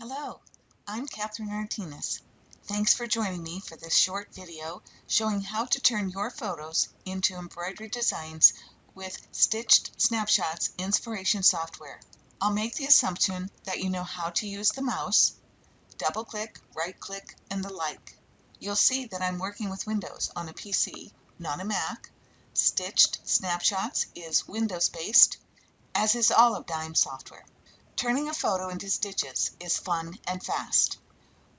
Hello, I'm Katherine Artines. Thanks for joining me for this short video showing how to turn your photos into embroidery designs with Stitched Snapshots inspiration software. I'll make the assumption that you know how to use the mouse, double-click, right-click, and the like. You'll see that I'm working with Windows on a PC, not a Mac. Stitched Snapshots is Windows-based, as is all of Dime software. Turning a photo into stitches is fun and fast.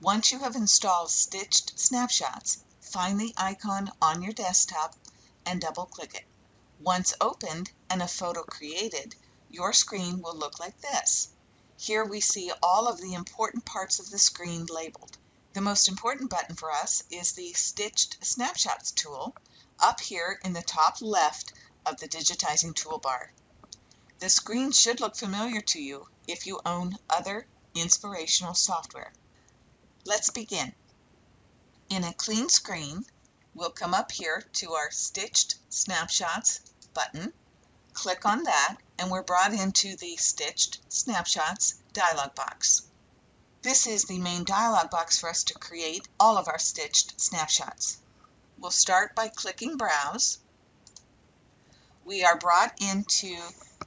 Once you have installed Stitched Snapshots, find the icon on your desktop and double-click it. Once opened and a photo created, your screen will look like this. Here we see all of the important parts of the screen labeled. The most important button for us is the Stitched Snapshots tool up here in the top left of the digitizing toolbar. The screen should look familiar to you if you own other inspirational software. Let's begin. In a clean screen, we'll come up here to our Stitched Snapshots button, click on that, and we're brought into the Stitched Snapshots dialog box. This is the main dialog box for us to create all of our stitched snapshots. We'll start by clicking Browse. We are brought into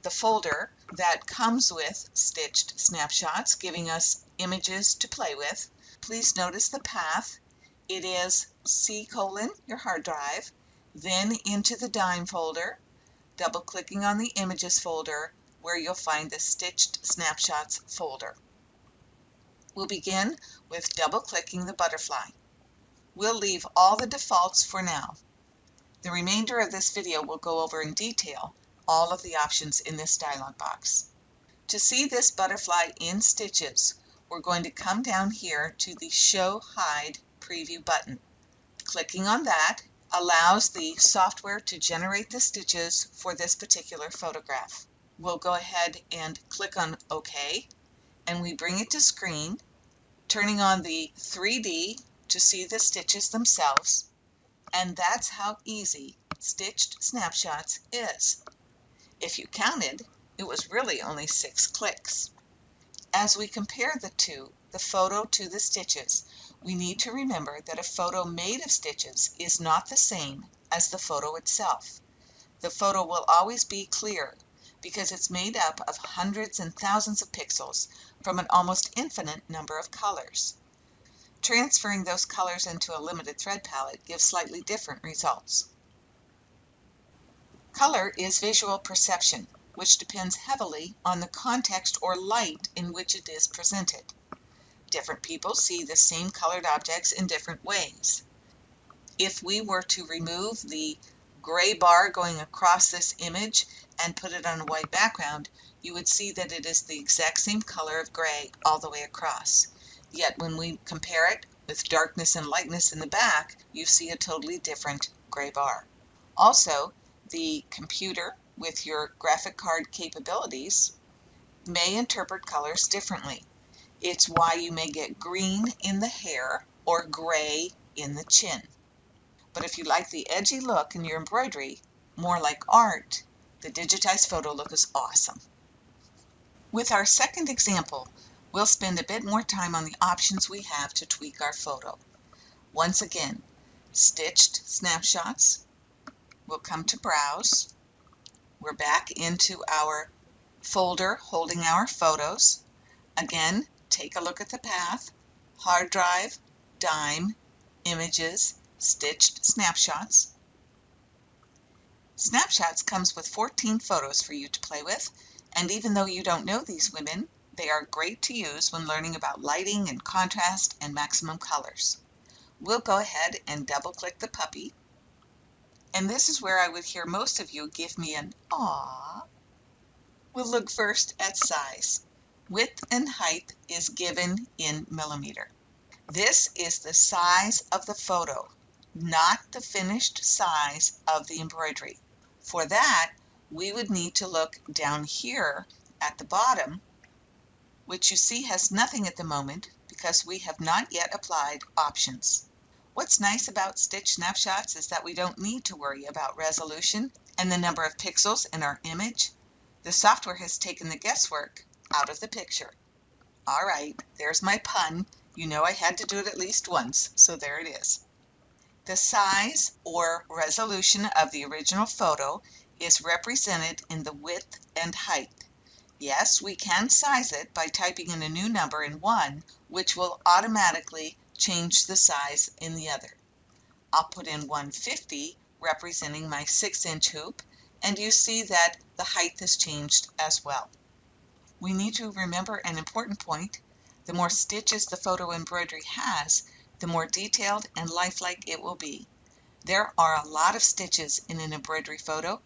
the folder that comes with Stitched Snapshots, giving us images to play with. Please notice the path. It is C:, your hard drive, then into the Dime folder, double-clicking on the Images folder, where you'll find the Stitched Snapshots folder. We'll begin with double-clicking the butterfly. We'll leave all the defaults for now. The remainder of this video will go over in detail all of the options in this dialog box. To see this butterfly in stitches, we're going to come down here to the Show Hide Preview button. Clicking on that allows the software to generate the stitches for this particular photograph. We'll go ahead and click on OK, and we bring it to screen, turning on the 3D to see the stitches themselves. And that's how easy Stitched Snapshots is. If you counted, it was really only 6 clicks. As we compare the two, the photo to the stitches, we need to remember that a photo made of stitches is not the same as the photo itself. The photo will always be clear because it's made up of hundreds and thousands of pixels from an almost infinite number of colors. Transferring those colors into a limited thread palette gives slightly different results. Color is visual perception, which depends heavily on the context or light in which it is presented. Different people see the same colored objects in different ways. If we were to remove the gray bar going across this image and put it on a white background, you would see that it is the exact same color of gray all the way across. Yet when we compare it with darkness and lightness in the back, you see a totally different gray bar. Also, the computer with your graphic card capabilities may interpret colors differently. It's why you may get green in the hair or gray in the chin. But if you like the edgy look in your embroidery, more like art, the digitized photo look is awesome. With our second example, we'll spend a bit more time on the options we have to tweak our photo. Once again, Stitched Snapshots. We'll come to Browse. We're back into our folder holding our photos. Again, take a look at the path. Hard drive, Dime, Images, Stitched Snapshots. Snapshots comes with 14 photos for you to play with, and even though you don't know these women, they are great to use when learning about lighting and contrast and maximum colors. We'll go ahead and double-click the puppy, and this is where I would hear most of you give me an "aww." We'll look first at size. Width and height is given in millimeter. This is the size of the photo, not the finished size of the embroidery. For that, we would need to look down here at the bottom, which you see has nothing at the moment because we have not yet applied options. What's nice about Stitch Snapshots is that we don't need to worry about resolution and the number of pixels in our image. The software has taken the guesswork out of the picture. All right, there's my pun. You know I had to do it at least once, so there it is. The size or resolution of the original photo is represented in the width and height. Yes, we can size it by typing in a new number in one, which will automatically change the size in the other. I'll put in 150, representing my 6-inch hoop, and you see that the height has changed as well. We need to remember an important point. The more stitches the photo embroidery has, the more detailed and lifelike it will be. There are a lot of stitches in an embroidery photo.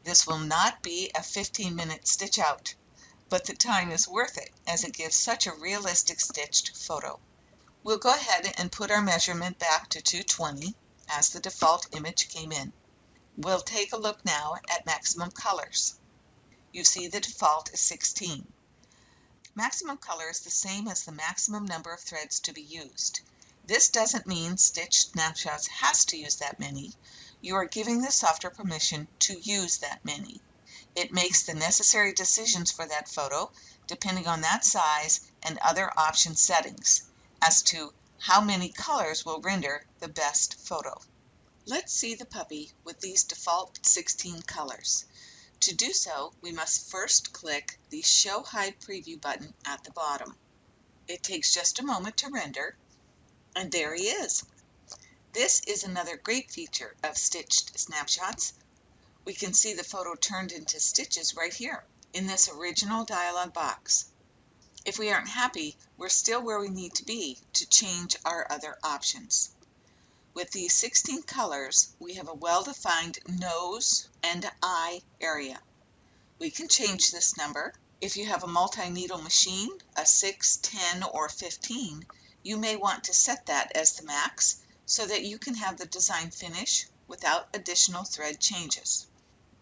This will not be a 15-minute stitch out, but the time is worth it as it gives such a realistic stitched photo. We'll go ahead and put our measurement back to 220 as the default image came in. We'll take a look now at maximum colors. You see the default is 16. Maximum color is the same as the maximum number of threads to be used. This doesn't mean Stitch Snapshots has to use that many. You are giving the software permission to use that many. It makes the necessary decisions for that photo depending on that size and other option settings as to how many colors will render the best photo. Let's see the puppy with these default 16 colors. To do so, we must first click the Show Hide Preview button at the bottom. It takes just a moment to render, and there he is. This is another great feature of Stitched Snapshots. We can see the photo turned into stitches right here in this original dialog box. If we aren't happy, we're still where we need to be to change our other options. With these 16 colors, we have a well-defined nose and eye area. We can change this number. If you have a multi-needle machine, a 6, 10, or 15, you may want to set that as the max so that you can have the design finish without additional thread changes.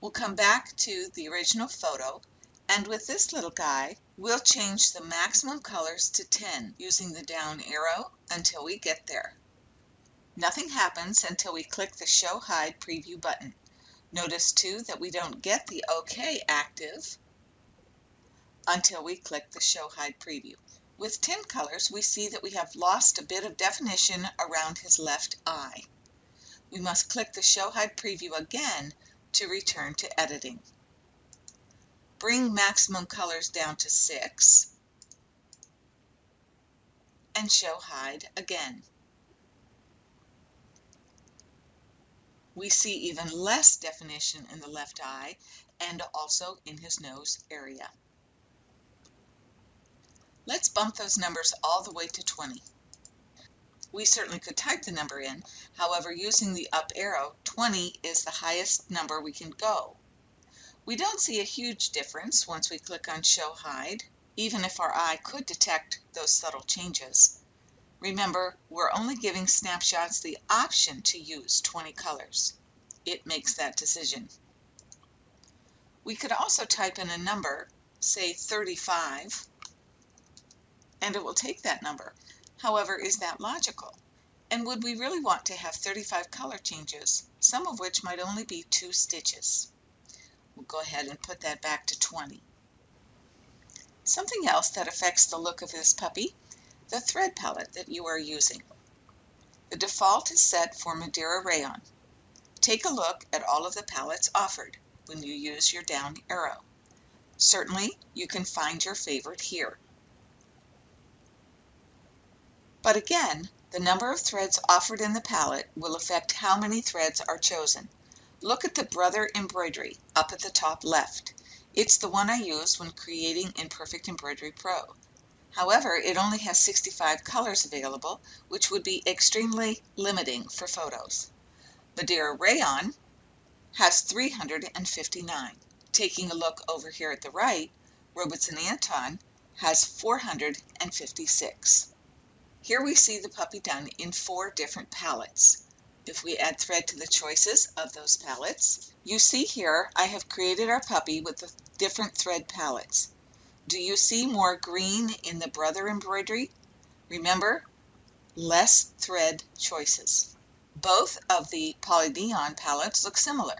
We'll come back to the original photo, and with this little guy, we'll change the maximum colors to 10 using the down arrow until we get there. Nothing happens until we click the Show Hide Preview button. Notice too that we don't get the OK active until we click the Show Hide Preview. With 10 colors, we see that we have lost a bit of definition around his left eye. We must click the Show Hide Preview again to return to editing. Bring maximum colors down to 6 and Show Hide again. We see even less definition in the left eye and also in his nose area. Let's bump those numbers all the way to 20. We certainly could type the number in. However, using the up arrow, 20 is the highest number we can go. We don't see a huge difference once we click on Show Hide, even if our eye could detect those subtle changes. Remember, we're only giving Snapshots the option to use 20 colors. It makes that decision. We could also type in a number, say 35, and it will take that number. However, is that logical? And would we really want to have 35 color changes, some of which might only be 2 stitches? We'll go ahead and put that back to 20. Something else that affects the look of this puppy, the thread palette that you are using. The default is set for Madeira Rayon. Take a look at all of the palettes offered when you use your down arrow. Certainly, you can find your favorite here. But again, the number of threads offered in the palette will affect how many threads are chosen. Look at the Brother Embroidery up at the top left. It's the one I use when creating in Perfect Embroidery Pro. However, it only has 65 colors available, which would be extremely limiting for photos. Madeira Rayon has 359. Taking a look over here at the right, Robertson Anton has 456. Here we see the puppy done in 4 different palettes. If we add thread to the choices of those palettes, you see here I have created our puppy with the different thread palettes. Do you see more green in the Brother Embroidery? Remember, less thread choices. Both of the Polyneon palettes look similar.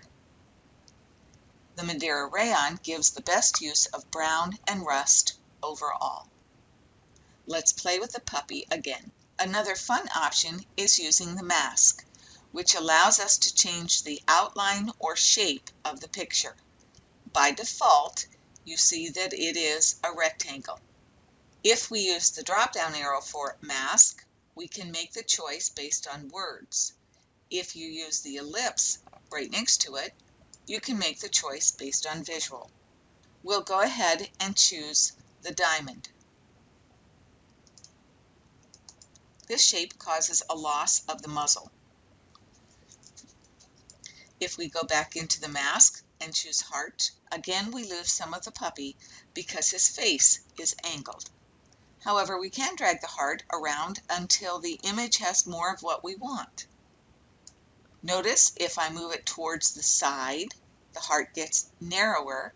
The Madeira Rayon gives the best use of brown and rust overall. Let's play with the puppy again. Another fun option is using the mask, which allows us to change the outline or shape of the picture. By default, you see that it is a rectangle. If we use the drop-down arrow for mask, we can make the choice based on words. If you use the ellipse right next to it, you can make the choice based on visual. We'll go ahead and choose the diamond. This shape causes a loss of the muzzle. If we go back into the mask and choose heart, again we lose some of the puppy because his face is angled. However, we can drag the heart around until the image has more of what we want. Notice if I move it towards the side, the heart gets narrower.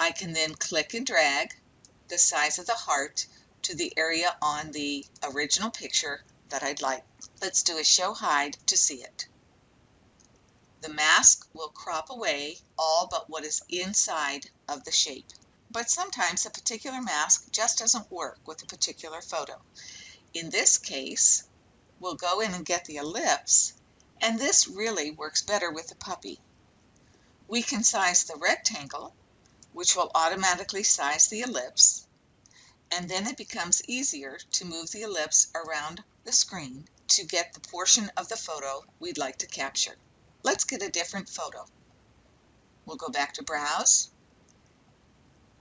I can then click and drag the size of the heart to the area on the original picture that I'd like. Let's do a show hide to see it. The mask will crop away all but what is inside of the shape. But sometimes a particular mask just doesn't work with a particular photo. In this case, we'll go in and get the ellipse, and this really works better with the puppy. We can size the rectangle, which will automatically size the ellipse, and then it becomes easier to move the ellipse around the screen to get the portion of the photo we'd like to capture. Let's get a different photo. We'll go back to Browse,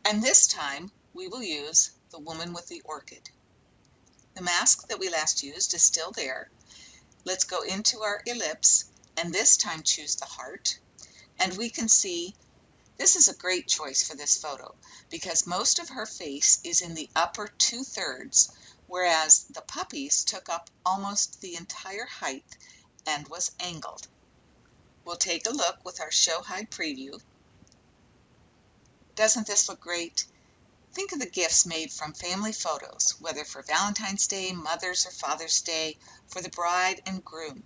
and this time we will use the woman with the orchid. The mask that we last used is still there. Let's go into our ellipse and this time choose the heart, and we can see this is a great choice for this photo because most of her face is in the upper 2/3, whereas the puppy's took up almost the entire height and was angled. We'll take a look with our show hide preview. Doesn't this look great? Think of the gifts made from family photos, whether for Valentine's Day, Mother's or Father's Day, for the bride and groom.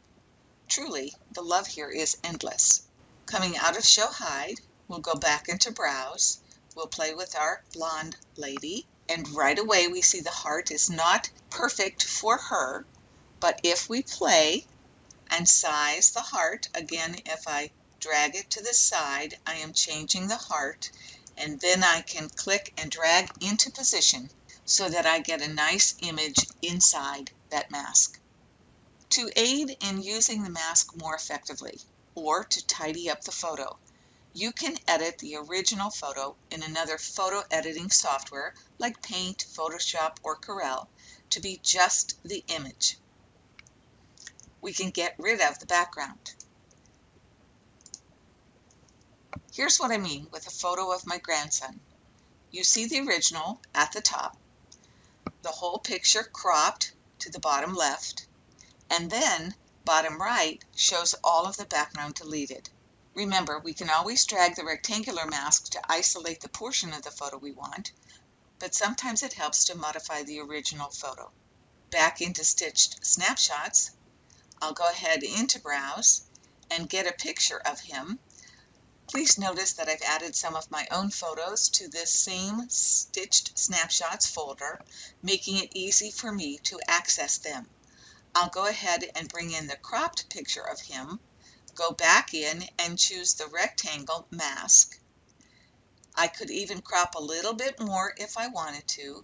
Truly, the love here is endless. Coming out of show hide, we'll go back into Browse. We'll play with our blonde lady, and right away we see the heart is not perfect for her, but if we play and size the heart, again, if I drag it to the side, I am changing the heart, and then I can click and drag into position so that I get a nice image inside that mask. To aid in using the mask more effectively, or to tidy up the photo, you can edit the original photo in another photo editing software like Paint, Photoshop, or Corel to be just the image. We can get rid of the background. Here's what I mean with a photo of my grandson. You see the original at the top, the whole picture cropped to the bottom left, and then bottom right shows all of the background deleted. Remember, we can always drag the rectangular mask to isolate the portion of the photo we want, but sometimes it helps to modify the original photo. Back into Stitched Snapshots, I'll go ahead into Browse and get a picture of him. Please notice that I've added some of my own photos to this same Stitched Snapshots folder, making it easy for me to access them. I'll go ahead and bring in the cropped picture of him, go back in and choose the rectangle mask. I could even crop a little bit more if I wanted to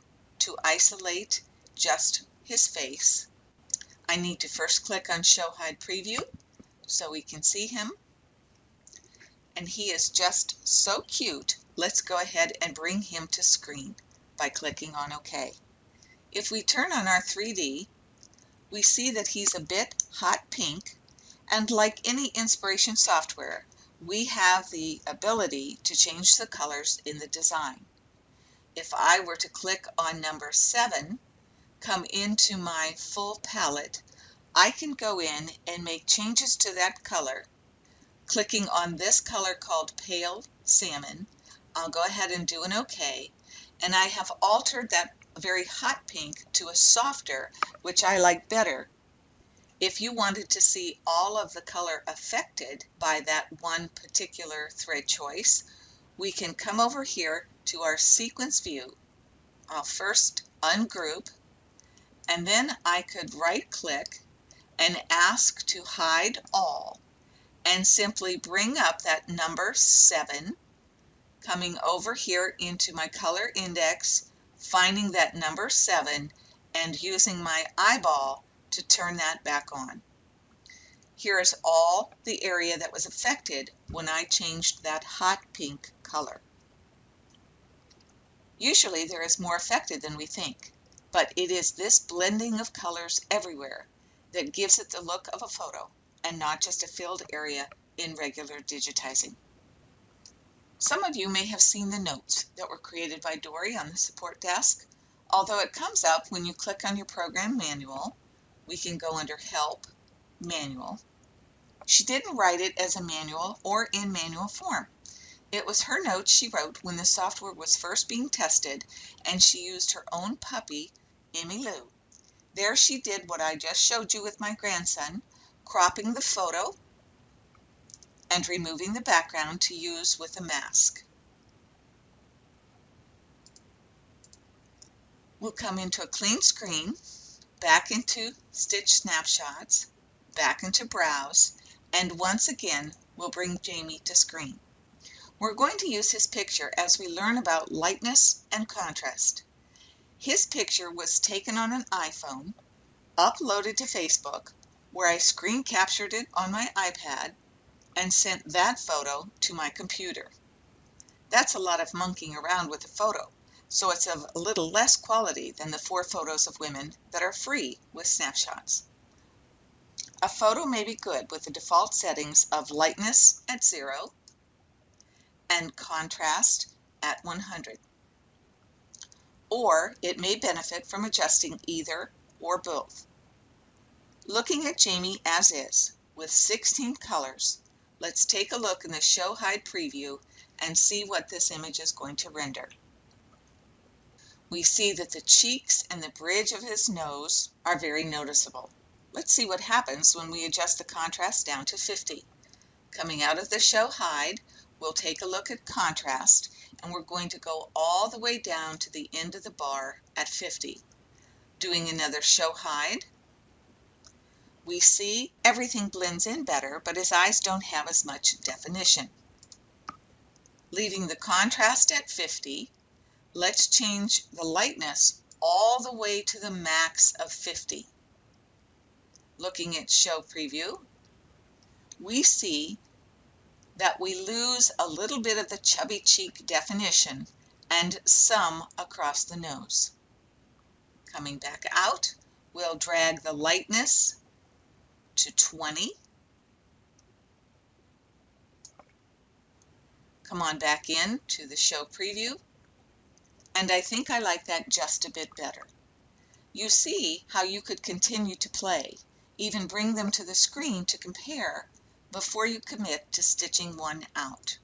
isolate just his face. I need to first click on Show Hide Preview so we can see him. And he is just so cute. Let's go ahead and bring him to screen by clicking on OK. If we turn on our 3D, we see that he's a bit hot pink, and like any inspiration software, we have the ability to change the colors in the design. If I were to click on number 7, come into my full palette, I can go in and make changes to that color. Clicking on this color called Pale Salmon, I'll go ahead and do an OK, and I have altered that very hot pink to a softer, which I like better. If you wanted to see all of the color affected by that one particular thread choice, we can come over here to our sequence view. I'll first ungroup, And then I could right-click and ask to hide all, and simply bring up that number 7, coming over here into my color index, finding that number 7, and using my eyeball to turn that back on. Here is all the area that was affected when I changed that hot pink color. Usually there is more affected than we think, but it is this blending of colors everywhere that gives it the look of a photo and not just a filled area in regular digitizing. Some of you may have seen the notes that were created by Dory on the support desk. Although it comes up when you click on your program manual, we can go under Help, Manual. She didn't write it as a manual or in manual form. It was her notes she wrote when the software was first being tested, and she used her own puppy, Emmy Lou. There she did what I just showed you with my grandson, cropping the photo and removing the background to use with a mask. We'll come into a clean screen, back into Stitch Snapshots, back into Browse, and once again we'll bring Jamie to screen. We're going to use his picture as we learn about lightness and contrast. His picture was taken on an iPhone, uploaded to Facebook, where I screen captured it on my iPad and sent that photo to my computer. That's a lot of monkeying around with a photo, so it's of a little less quality than the 4 photos of women that are free with Snapshots. A photo may be good with the default settings of lightness at 0 and contrast at 100. Or it may benefit from adjusting either or both. Looking at Jamie as is, with 16 colors, let's take a look in the Show Hide preview and see what this image is going to render. We see that the cheeks and the bridge of his nose are very noticeable. Let's see what happens when we adjust the contrast down to 50. Coming out of the Show Hide, we'll take a look at contrast, and we're going to go all the way down to the end of the bar at 50. Doing another Show Hide, we see everything blends in better, but his eyes don't have as much definition. Leaving the contrast at 50, let's change the lightness all the way to the max of 50. Looking at Show Preview, we see that we lose a little bit of the chubby cheek definition and some across the nose. Coming back out, we'll drag the lightness to 20. Come on back in to the Show Preview, and I think I like that just a bit better. You see how you could continue to play, even bring them to the screen to compare before you commit to stitching one out.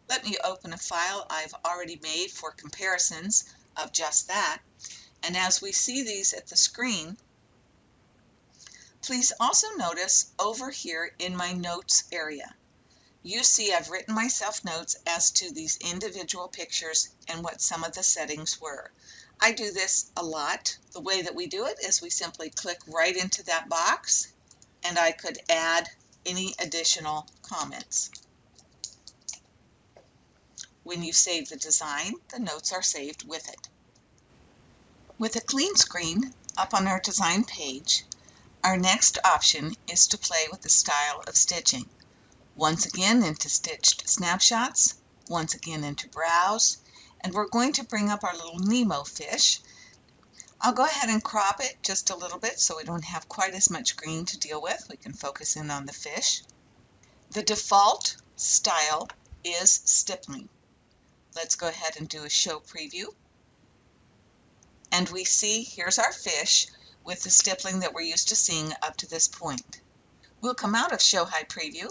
Let me open a file I've already made for comparisons of just that, and as we see these at the screen, please also notice over here in my notes area. You see I've written myself notes as to these individual pictures and what some of the settings were. I do this a lot. The way that we do it is we simply click right into that box, and I could add any additional comments. When you save the design, the notes are saved with it. With a clean screen up on our design page, our next option is to play with the style of stitching. Once again into Stitched Snapshots, once again into Browse, and we're going to bring up our little Nemo fish. I'll go ahead and crop it just a little bit so we don't have quite as much green to deal with. We can focus in on the fish. The default style is stippling. Let's go ahead and do a Show Preview. And we see here's our fish with the stippling that we're used to seeing up to this point. We'll come out of Show Hide Preview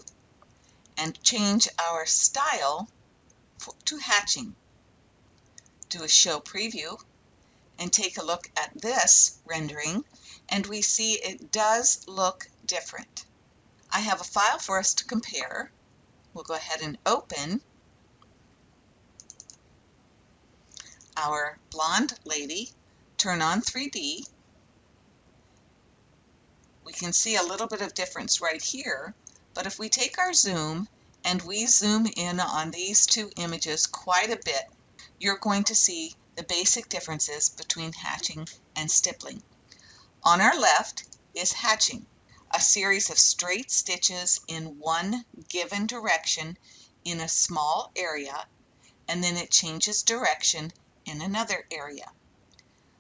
and change our style to hatching. Do a Show Preview and take a look at this rendering, and we see it does look different. I have a file for us to compare. We'll go ahead and open our blonde lady, turn on 3D, We can see a little bit of difference right here, but if we take our zoom and we zoom in on these two images quite a bit, you're going to see the basic differences between hatching and stippling. On our left is hatching, a series of straight stitches in one given direction in a small area, and then it changes direction in another area.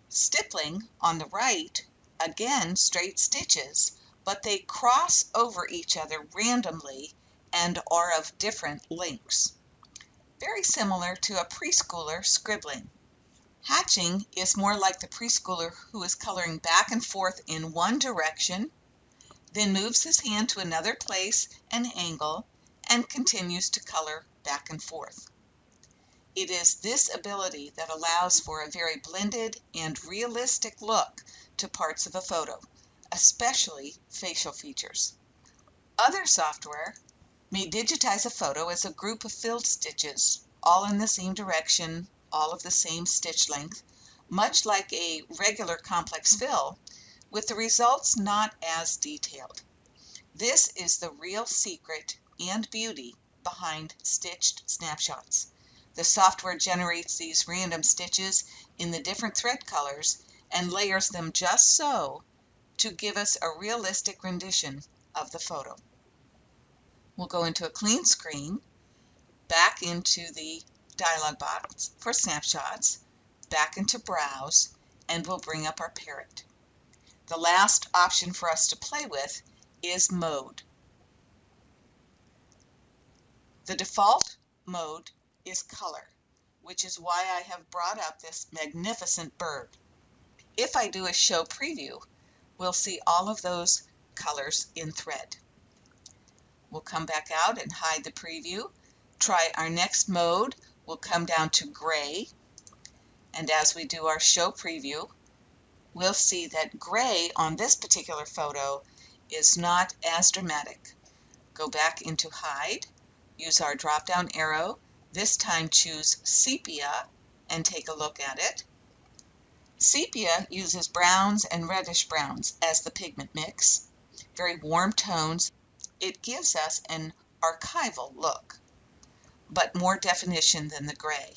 Stippling, on the right, again straight stitches, but they cross over each other randomly and are of different lengths. Very similar to a preschooler scribbling. Hatching is more like the preschooler who is coloring back and forth in one direction, then moves his hand to another place and angle, and continues to color back and forth. It is this ability that allows for a very blended and realistic look to parts of a photo, especially facial features. Other software may digitize a photo as a group of filled stitches, all in the same direction, all of the same stitch length, much like a regular complex fill, with the results not as detailed. This is the real secret and beauty behind stitched snapshots. The software generates these random stitches in the different thread colors and layers them just so to give us a realistic rendition of the photo. We'll go into a clean screen, back into the dialog box for snapshots, back into Browse, and we'll bring up our parrot. The last option for us to play with is Mode. The default mode is color, which is why I have brought up this magnificent bird. If I do a show preview, we'll see all of those colors in thread. We'll come back out and hide the preview. Try our next mode. We'll come down to gray. And as we do our show preview, we'll see that gray on this particular photo is not as dramatic. Go back into hide. Use our drop-down arrow, this time choose Sepia and take a look at it. Sepia uses browns and reddish browns as the pigment mix, very warm tones. It gives us an archival look, but more definition than the gray.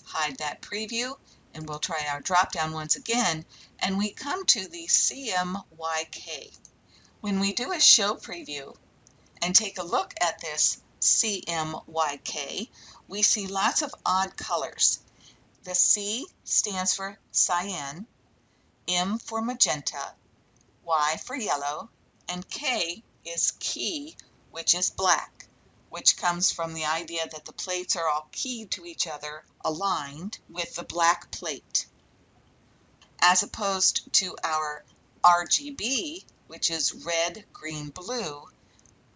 Hide that preview, and we'll try our drop-down once again, and we come to the CMYK. When we do a show preview, and take a look at this CMYK, we see lots of odd colors. The C stands for cyan, M for magenta, Y for yellow, and K is key, which is black, which comes from the idea that the plates are all keyed to each other, aligned with the black plate. As opposed to our RGB, which is red, green, blue,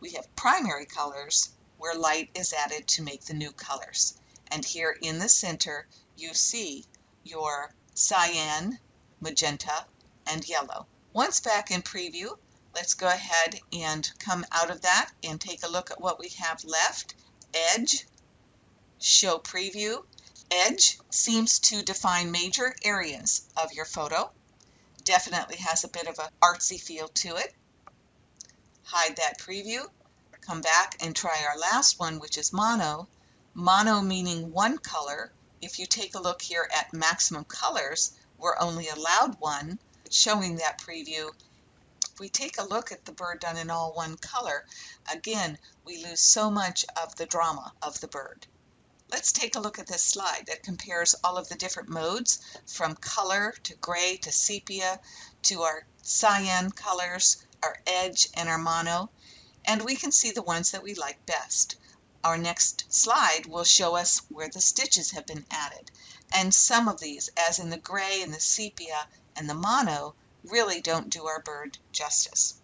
we have primary colors where light is added to make the new colors. And here in the center, you see your cyan, magenta, and yellow. Once back in preview, let's go ahead and come out of that and take a look at what we have left. Edge, show preview. Edge seems to define major areas of your photo. Definitely has a bit of an artsy feel to it. Hide that preview. Come back and try our last one, which is mono. Mono meaning one color. If you take a look here at maximum colors, we're only allowed one, showing that preview. If we take a look at the bird done in all one color, again, we lose so much of the drama of the bird. Let's take a look at this slide that compares all of the different modes from color to gray to sepia to our cyan colors, our edge, and our mono. And we can see the ones that we like best. Our next slide will show us where the stitches have been added. And some of these, as in the gray and the sepia and the mono, really don't do our bird justice.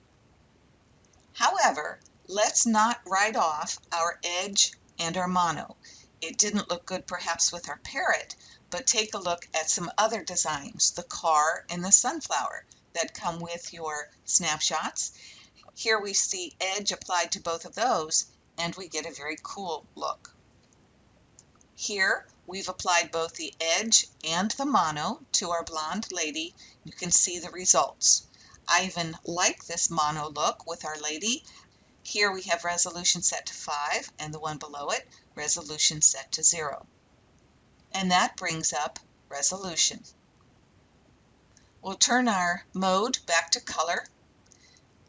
However, let's not write off our edge and our mono. It didn't look good perhaps with our parrot, but take a look at some other designs, the car and the sunflower, that come with your snapshots. Here we see edge applied to both of those, and we get a very cool look. Here we've applied both the edge and the mono to our blonde lady. You can see the results. I even like this mono look with Our Lady. Here we have resolution set to 5, and the one below it, resolution set to 0. And that brings up resolution. We'll turn our mode back to color,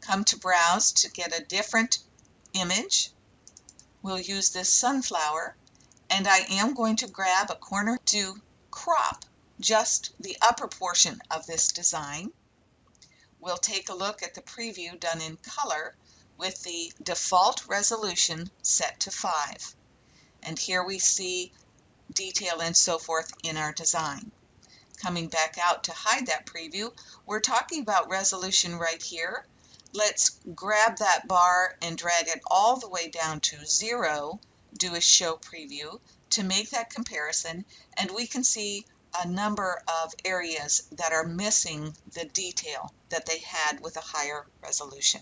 come to browse to get a different image. We'll use this sunflower, and I am going to grab a corner to crop just the upper portion of this design. We'll take a look at the preview done in color with the default resolution set to 5. And here we see detail and so forth in our design. Coming back out to hide that preview, we're talking about resolution right here. Let's grab that bar and drag it all the way down to 0, do a show preview to make that comparison, and we can see a number of areas that are missing the detail that they had with a higher resolution.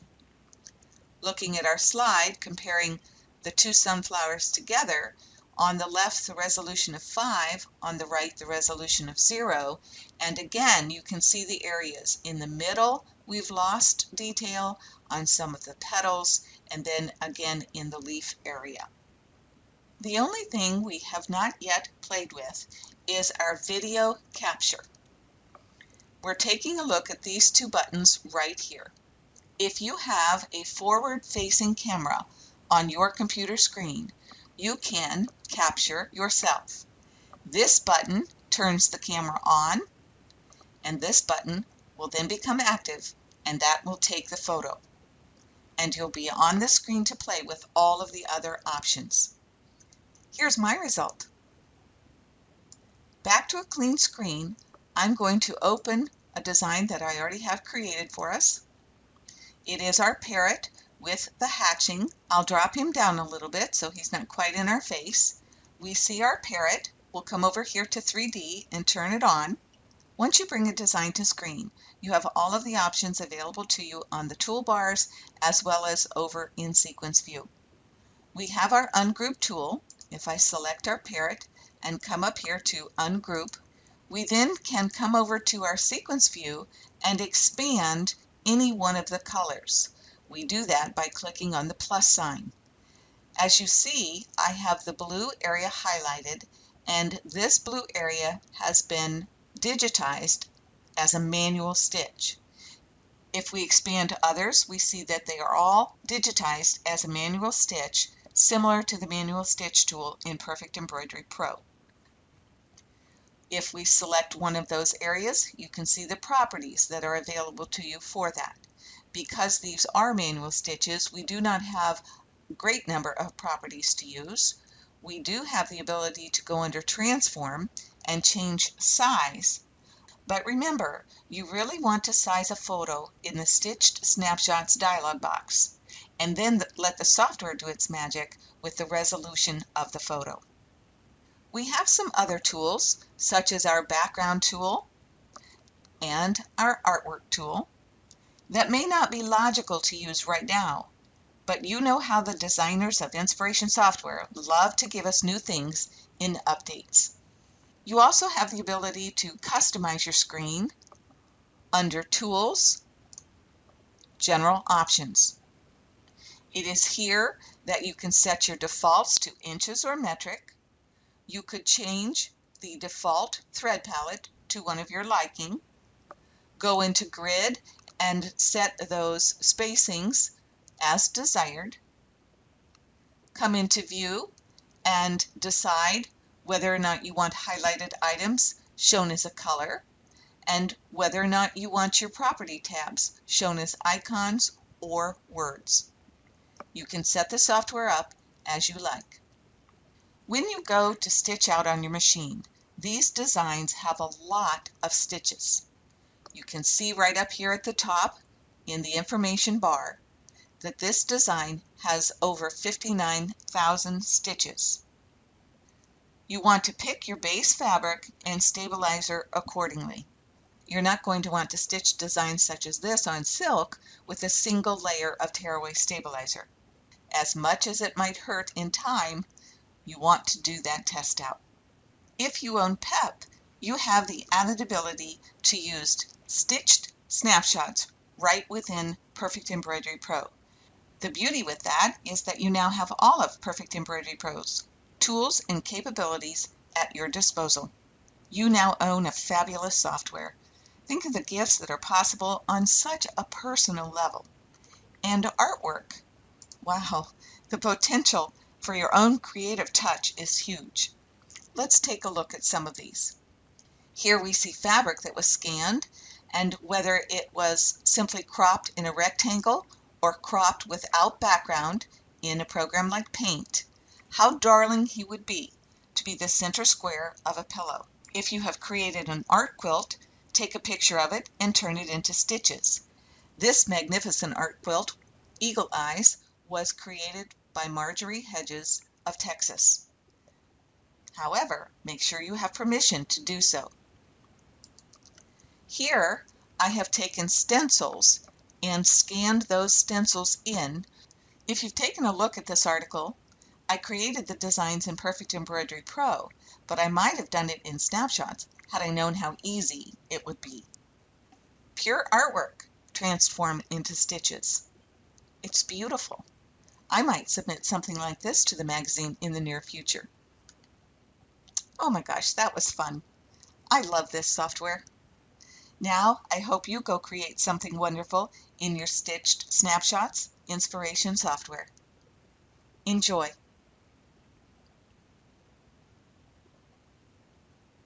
Looking at our slide, comparing the two sunflowers together, on the left the resolution of 5, on the right the resolution of 0, and again you can see the areas. In the middle we've lost detail on some of the petals, and then again in the leaf area. The only thing we have not yet played with is our video capture. We're taking a look at these two buttons right here. If you have a forward-facing camera on your computer screen, you can capture yourself. This button turns the camera on, and this button will then become active, and that will take the photo. And you'll be on the screen to play with all of the other options. Here's my result. Back to a clean screen, I'm going to open a design that I already have created for us. It is our parrot with the hatching. I'll drop him down a little bit so he's not quite in our face. We see our parrot. We'll come over here to 3D and turn it on. Once you bring a design to screen, you have all of the options available to you on the toolbars as well as over in sequence view. We have our ungroup tool. If I select our parrot and come up here to ungroup, we then can come over to our sequence view and expand any one of the colors. We do that by clicking on the plus sign. As you see, I have the blue area highlighted, and this blue area has been digitized as a manual stitch. If we expand to others, we see that they are all digitized as a manual stitch, similar to the manual stitch tool in Perfect Embroidery Pro. If we select one of those areas, you can see the properties that are available to you for that. Because these are manual stitches, we do not have a great number of properties to use. We do have the ability to go under Transform and change size. But remember, you really want to size a photo in the Stitched Snapshots dialog box, and then let the software do its magic with the resolution of the photo. We have some other tools, such as our background tool and our artwork tool, that may not be logical to use right now, but you know how the designers of Inspiration Software love to give us new things in updates. You also have the ability to customize your screen under Tools, General Options. It is here that you can set your defaults to inches or metric. You could change the default thread palette to one of your liking, go into Grid and set those spacings as desired, come into View and decide whether or not you want highlighted items shown as a color, and whether or not you want your property tabs shown as icons or words. You can set the software up as you like. When you go to stitch out on your machine, these designs have a lot of stitches. You can see right up here at the top in the information bar that this design has over 59,000 stitches. You want to pick your base fabric and stabilizer accordingly. You're not going to want to stitch designs such as this on silk with a single layer of tearaway stabilizer. As much as it might hurt in time, you want to do that test out. If you own PEP, you have the added ability to use stitched snapshots right within Perfect Embroidery Pro. The beauty with that is that you now have all of Perfect Embroidery Pro's tools and capabilities at your disposal. You now own a fabulous software. Think of the gifts that are possible on such a personal level. And artwork. Wow, the potential for your own creative touch is huge. Let's take a look at some of these. Here we see fabric that was scanned, and whether it was simply cropped in a rectangle or cropped without background in a program like Paint, how darling he would be to be the center square of a pillow. If you have created an art quilt, take a picture of it and turn it into stitches. This magnificent art quilt, Eagle Eyes, was created by Marjorie Hedges of Texas. However, make sure you have permission to do so. Here, I have taken stencils and scanned those stencils in. If you've taken a look at this article, I created the designs in Perfect Embroidery Pro, but I might have done it in Snapshots had I known how easy it would be. Pure artwork transformed into stitches. It's beautiful. I might submit something like this to the magazine in the near future. Oh my gosh, that was fun. I love this software. Now, I hope you go create something wonderful in your Stitched Snapshots Inspiration software. Enjoy!